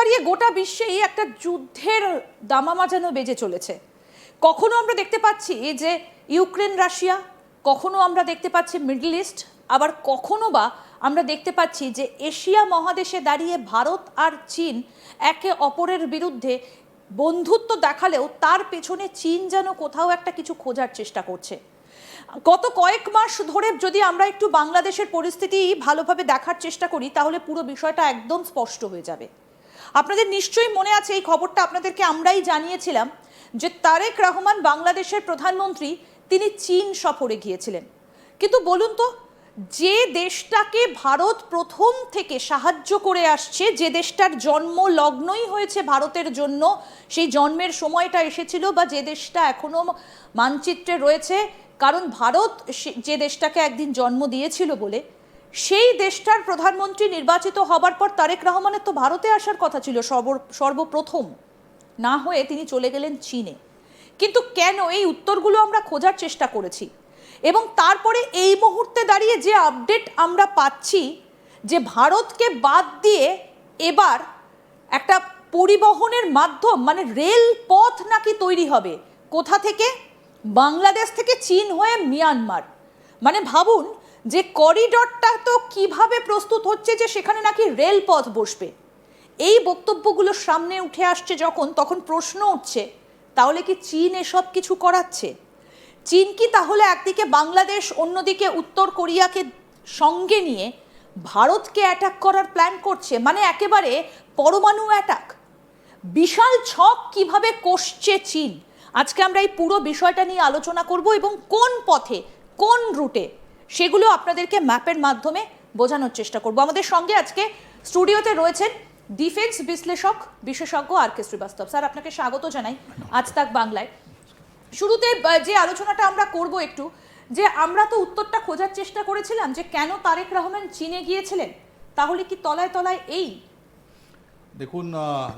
দাঁড়িয়ে গোটা বিশ্বেই একটা যুদ্ধের দামামা যেন বেজে চলেছে। কখনো আমরা দেখতে পাচ্ছি যে ইউক্রেন রাশিয়া, কখনো আমরা দেখতে পাচ্ছি মিডল ইস্ট, আবার কখনো বা আমরা দেখতে পাচ্ছি যে এশিয়া মহাদেশে দাঁড়িয়ে ভারত আর চীন একে অপরের বিরুদ্ধে বন্ধুত্ব দেখালেও তার পেছনে চীন যেন কোথাও একটা কিছু খোঁজার চেষ্টা করছে। গত কয়েক মাস ধরে যদি আমরা একটু বাংলাদেশের পরিস্থিতি ভালোভাবে দেখার চেষ্টা করি তাহলে পুরো বিষয়টা একদম স্পষ্ট হয়ে যাবে। আপনাদের নিশ্চয়ই মনে আছে, এই খবরটা আপনাদেরকে আমরাই জানিয়েছিলাম যে তারেক রহমান বাংলাদেশের প্রধানমন্ত্রী, তিনি চীন সফরে গিয়েছিলেন। কিন্তু বলুন তো, যে দেশটাকে ভারত প্রথম থেকে সাহায্য করে আসছে, যে দেশটার জন্ম লগ্নই হয়েছে ভারতের জন্য, সেই জন্মের সময়টা এসেছিল, বা যে দেশটা এখনো মানচিত্রে রয়েছে কারণ ভারত যে দেশটাকে একদিন জন্ম দিয়েছিল বলে, সেই দেশটার প্রধানমন্ত্রী নির্বাচিত হবার পর তারেক রহমানের তো ভারতে আসার কথা ছিল সর্বপ্রথম, না হয়ে তিনি চলে গেলেন চীনে। কিন্তু কেন, এই উত্তরগুলো আমরা খোঁজার চেষ্টা করেছি এবং তারপরে এই মুহূর্তে দাঁড়িয়ে যে আপডেট আমরা পাচ্ছি যে ভারতকে বাদ দিয়ে এবার একটা পরিবহনের মাধ্যম মানে রেল পথ নাকি তৈরি হবে। কোথা থেকে? বাংলাদেশ থেকে চীন হয়ে মিয়ানমার। মানে ভাবুন যে করিডরটা তো কিভাবে প্রস্তুত হচ্ছে যে সেখানে নাকি রেলপথ বসবে। এই বক্তব্যগুলো সামনে উঠে আসছে যখন, তখন প্রশ্ন উঠছে তাহলে কি চীন এসব কিছু করাচ্ছে? চীন কি তাহলে একদিকে বাংলাদেশ, অন্যদিকে উত্তর কোরিয়াকে সঙ্গে নিয়ে ভারতকে অ্যাটাক করার প্ল্যান করছে? মানে একেবারে পরমাণু অ্যাটাক। বিশাল ছক কিভাবে কষছে চীন, আজকে আমরা এই পুরো বিষয়টা নিয়ে আলোচনা করব এবং কোন পথে, কোন রুটে, সেগুলো আপনাদেরকে ম্যাপের মাধ্যমে বোঝানোর চেষ্টা করব। আমাদের সঙ্গে আজকে স্টুডিওতে রয়েছেন ডিফেন্স বিশ্লেষক বিশেষজ্ঞ আর কে শ্রীবাস্তব। স্যার, আপনাকে স্বাগত জানাই আজ তাক বাংলায়। শুরুতে যে আলোচনাটা আমরা করব একটু, যে আমরা তো উত্তরটা খোঁজার চেষ্টা করেছিলাম যে কেন তারেক রহমান চীনে গিয়েছিলেন, তাহলে কি তলায় তলায় এই? দেখুন,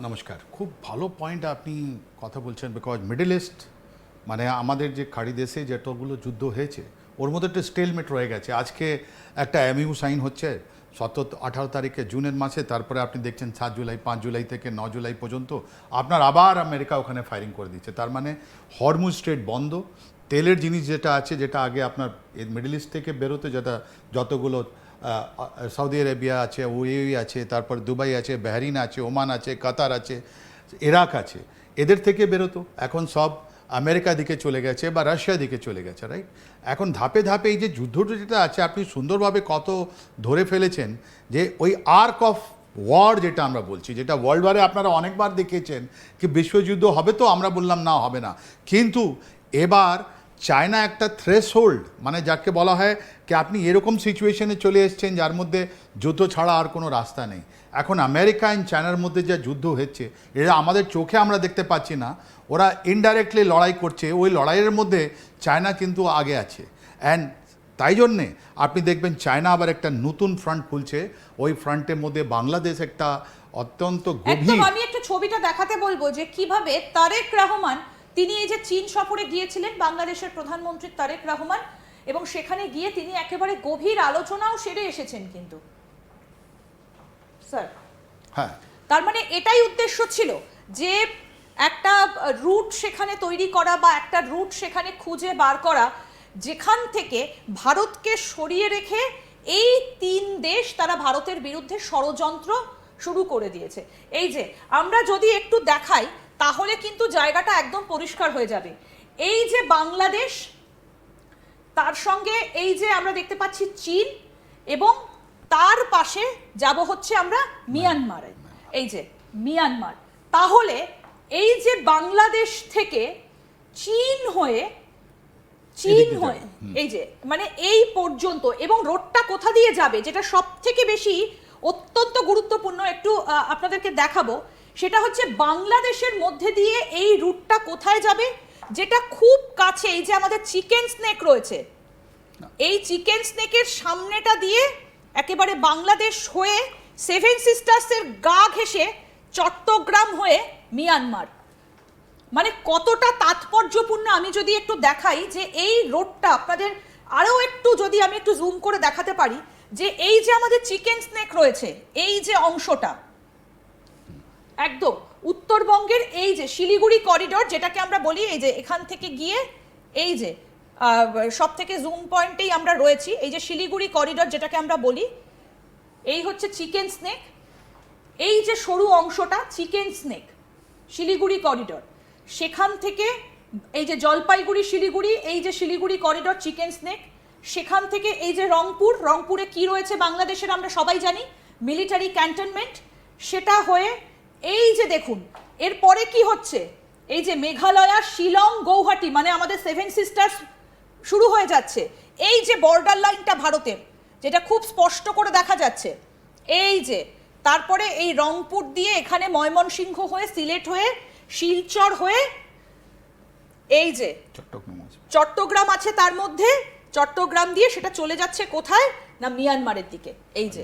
নমস্কার, খুব ভালো পয়েন্ট আপনি কথা বলছেন। বিকজ মিডল ইস্ট মানে আমাদের যে খাড়ি দেশে যতগুলো যুদ্ধ হয়েছে ওর মধ্যে একটা স্টেলমেট রয়ে গেছে। আজকে একটা এমইউ সাইন হচ্ছে 18 তারিখে জুনের মাসে, তারপরে আপনি দেখছেন 7 জুলাই, 5 জুলাই থেকে 9 জুলাই পর্যন্ত আপনার আবার আমেরিকা ওখানে ফায়ারিং করে দিচ্ছে। তার মানে হরমুজ স্ট্রেট বন্ধ। তেলের জিনিস যেটা আছে, যেটা আগে আপনার মিডল ইস্ট থেকে বেরোতে, যেটা যতগুলো সৌদি আরেবিয়া আছে, ওইউই আছে, তারপর দুবাই আছে, বাহরিন আছে, ওমান আছে, কাতার আছে, ইরাক আছে, এদের থেকে বেরোতো এখন সব আমেরিকা দিকে চলে গেছে বা রাশিয়া দিকে চলে গেছে, রাইট? এখন ধাপে ধাপে এই যে যুদ্ধটা যেটা আছে, আপনি সুন্দরভাবে কত ধরে ফেলেছেন যে ওই আর্ক অফ ওয়ার যেটা আমরা বলছি, যেটা ওয়ার্ল্ড ওয়ারে আপনারা অনেকবার দেখিয়েছেন কি বিশ্বযুদ্ধ হবে, তো আমরা বললাম না, হবে না। কিন্তু এবার চায়না একটা থ্রেশহোল্ড, মানে যাকে বলা হয় কি আপনি এরকম সিচুয়েশনে চলে এসেছেন যার মধ্যে যুদ্ধ ছাড়া আর কোনো রাস্তা নেই। এখন আমেরিকা অ্যান্ড চায়নার মধ্যে যা যুদ্ধ হচ্ছে, এটা আমাদের চোখে আমরা দেখতে পাচ্ছি না, ওরা ইনডাইরেক্টলি লড়াই করছে। ওই লড়াইয়ের মধ্যে চায়না কিন্তু আগে আছে। অ্যান্ড তাই জন্যে আপনি দেখবেন চায়না আবার একটা নতুন ফ্রন্ট খুলছে। ওই ফ্রন্টের মধ্যে বাংলাদেশ একটা অত্যন্ত গভীর। আমি একটু ছবিটা দেখাতে বলবো যে কিভাবে তারেক রহমান, তিনি এই যে চীন সফরে গিয়েছিলেন বাংলাদেশের প্রধানমন্ত্রী তারেক রহমান, এবং সেখানে গিয়ে তিনি একেবারে গভীর আলোচনাও সেরে এসেছেন কিন্তু স্যার। হ্যাঁ, তার মানে এটাই উদ্দেশ্য ছিল যে একটা রুট সেখানে তৈরি করা বা একটা রুট সেখানে খুঁজে বার করা, যেখান থেকে ভারতকে সরিয়ে রেখে এই তিন দেশ তারা ভারতের বিরুদ্ধে ষড়যন্ত্র শুরু করে দিয়েছে। এই যে আমরা যদি একটু দেখাই তাহলে কিন্তু জায়গাটা একদম পরিষ্কার হয়ে যাবে। এই যে বাংলাদেশ, তার সঙ্গে এই যে আমরা দেখতে পাচ্ছি চীন, এবং তার পাশে যাব হচ্ছে আমরা মিয়ানমারে। এই যে মিয়ানমার, তাহলে এই যে বাংলাদেশ থেকে চীন হয়ে এই যে মানে এই পর্যন্ত, এবং রোডটা কোথা দিয়ে যাবে, যেটা সব থেকে বেশি অত্যন্ত গুরুত্বপূর্ণ একটু আপনাদেরকে দেখাবো, সেটা হচ্ছে বাংলাদেশের মধ্যে দিয়ে এই রুটটা কোথায় যাবে, যেটা খুব কাছে এই যে আমাদের চিকেন স্নেক রয়েছে, এই চিকেন স্নেকের সামনেটা দিয়ে একেবারে বাংলাদেশ হয়ে সেভেন সিস্টার্সের গা ঘেঁষে চট্টগ্রাম হয়ে মিয়ানমার। মানে কতটা তাৎপর্যপূর্ণ আমি যদি একটু দেখাই যে এই রোডটা আপনাদের আরও একটু যদি আমি একটু জুম করে দেখাতে পারি, যে এই যে আমাদের চিকেন স্নেক রয়েছে, এই যে অংশটা, একদম উত্তরবঙ্গের এই যে শিলিগুড়ি করিডোর যেটাকে আমরা বলি, এই যে এখান থেকে গিয়ে এই যে সব থেকে জুম পয়েন্টেই আমরা রয়েছি, এই যে শিলিগুড়ি করিডোর যেটাকে আমরা বলি, এই হচ্ছে চিকেন স্নেক, এই যে সরু অংশটা চিকেন স্নেক শিলিগুড়ি করিডোর, সেখান থেকে এই যে জলপাইগুড়ি শিলিগুড়ি, এই যে শিলিগুড়ি করিডোর চিকেন স্নেক, সেখান থেকে এই যে রংপুরে কি রয়েছে বাংলাদেশের আমরা সবাই জানি, মিলিটারি ক্যান্টনমেন্ট, সেটা হয়ে এই যে দেখুন এরপরে কি হচ্ছে, এই যে মেঘালয়া, শিলং, গৌহাটি, মানে আমাদের সেভেন সিস্টার্স শুরু হয়ে যাচ্ছে। এই যে বর্ডার লাইনটা ভারতের, যেটা খুব স্পষ্ট করে দেখা যাচ্ছে, এই যে তারপরে এই রংপুর দিয়ে এখানে ময়মনসিংহ হয়ে, সিলেট হয়ে, শিলচর হয়ে, এই যে চট্টগ্রাম আছে তার মধ্যে, চট্টগ্রাম দিয়ে সেটা চলে যাচ্ছে কোথায় না মিয়ানমারের দিকে, এই যে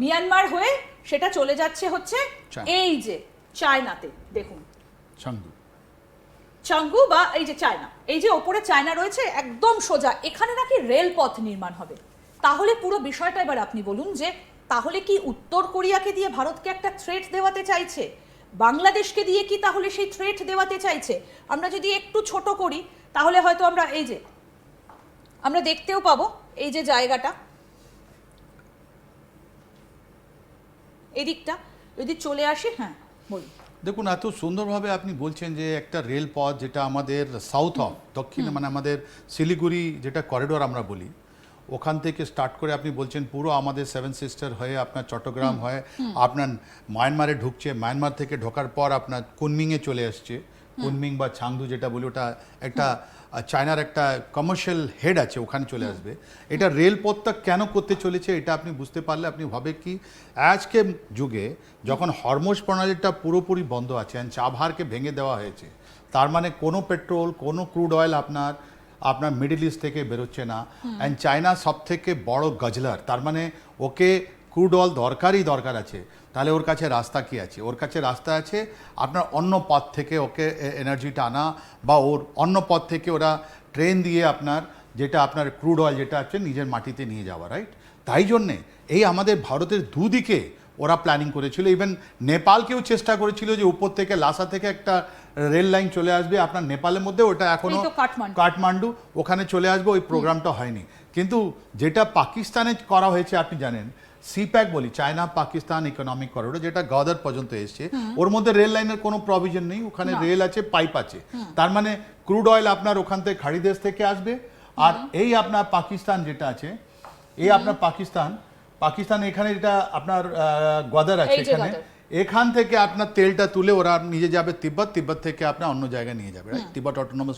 মিয়ানমার হয়ে সেটা চলে যাচ্ছে হচ্ছে এই যে চায়নাতে, দেখুন চাঙ্গু বা এই যে চায়না, এই যে ওপরে চায়না রয়েছে একদম সোজা, এখানে নাকি রেলপথ নির্মাণ হবে। তাহলে পুরো বিষয়টা এবার আপনি বলুন যে তাহলে কি উত্তর কোরিয়াকে দিয়ে ভারতকে একটা থ্রেট দেওয়াতে চাইছে, বাংলাদেশকে দিয়ে কি তাহলে সেই থ্রেট দেওয়াতে চাইছে? আমরা যদি একটু ছোট করি তাহলে হয়তো আমরা এই যে আমরা দেখতেও পাবো এই যে জায়গাটা, এদিকটা যদি চলে আসে, হ্যাঁ বলুন। দেখুন এত সুন্দরভাবে আপনি বলছেন যে একটা রেলপথ যেটা আমাদের সাউথ অফ দক্ষিণে, মানে আমাদের শিলিগুড়ি যেটা করিডোর আমরা বলি, ওখান থেকে স্টার্ট করে আপনি বলছেন পুরো আমাদের সেভেন সিস্টার হয়ে আপনার চট্টগ্রাম হয়ে আপনার মায়ানমারে ঢুকছে, মায়ানমার থেকে ঢোকার পর আপনার কুনমিংয়ে চলে আসছে, কুনমিং বা চাংদু যেটা বলি, ওটা একটা চায়নার একটা কমার্শিয়াল হেড আছে, ওখানে চলে আসবে। এটা রেলপথটা কেন করতে চলেছে এটা আপনি বুঝতে পারলে আপনি ভাবে কি আজকে যুগে যখন হরমোজ প্রণালীটা পুরোপুরি বন্ধ আছে, চাবহারকে ভেঙে দেওয়া হয়েছে, তার মানে কোনো পেট্রোল, কোনো ক্রুড অয়েল আপনার মিডল ইস্ট থেকে বেরোচ্ছে না, অ্যান্ড চায়না সব থেকে বড় গজলার, তার মানে ওকে ক্রুড অয়েল দরকার আছে, তাহলে ওর কাছে রাস্তা কি আছে? ওর কাছে রাস্তা আছে আপনার অন্য পথ থেকে ওকে এনার্জিটা আনা, বা ওর অন্য পথ থেকে ওরা ট্রেন দিয়ে আপনার ক্রুড অয়েল যেটা আছে নিজের মাটিতে নিয়ে যাওয়া, রাইট? তাই জন্যে এই আমাদের ভারতের দুদিকে ওরা প্ল্যানিং করেছিল, ইভেন নেপালকেও চেষ্টা করেছিল যে উপর থেকে লাসা থেকে একটা রেল লাইন চলে আসবে আপনার নেপালের মধ্যে, ওটা এখনো কাঠমান্ডু ওখানে চলে আসবে, ওই প্রোগ্রামটা হয়নি। কিন্তু যেটা পাকিস্তানে করা হয়েছে আপনি জানেন, সিপ্যাক বলি, চায়না পাকিস্তান ইকোনমিক করিডোর, যেটা গদার পর্যন্ত এসছে, ওর মধ্যে রেল লাইনের কোনো প্রভিশন নেই, ওখানে রেল আছে, পাইপ আছে, তার মানে ক্রুড অয়েল আপনার ওখান থেকে খাড়ি দেশ থেকে আসবে। আর এই আপনার পাকিস্তান যেটা আছে, এই আপনার পাকিস্তান এখানে যেটা আপনার গদার আছে, এখান থেকে আপনার তেলটা তুলে ওরা নিয়ে যাবে তিব্বত থেকে আপনার অন্য জায়গায় নিয়ে যাবে, তিব্বত অটোনমাস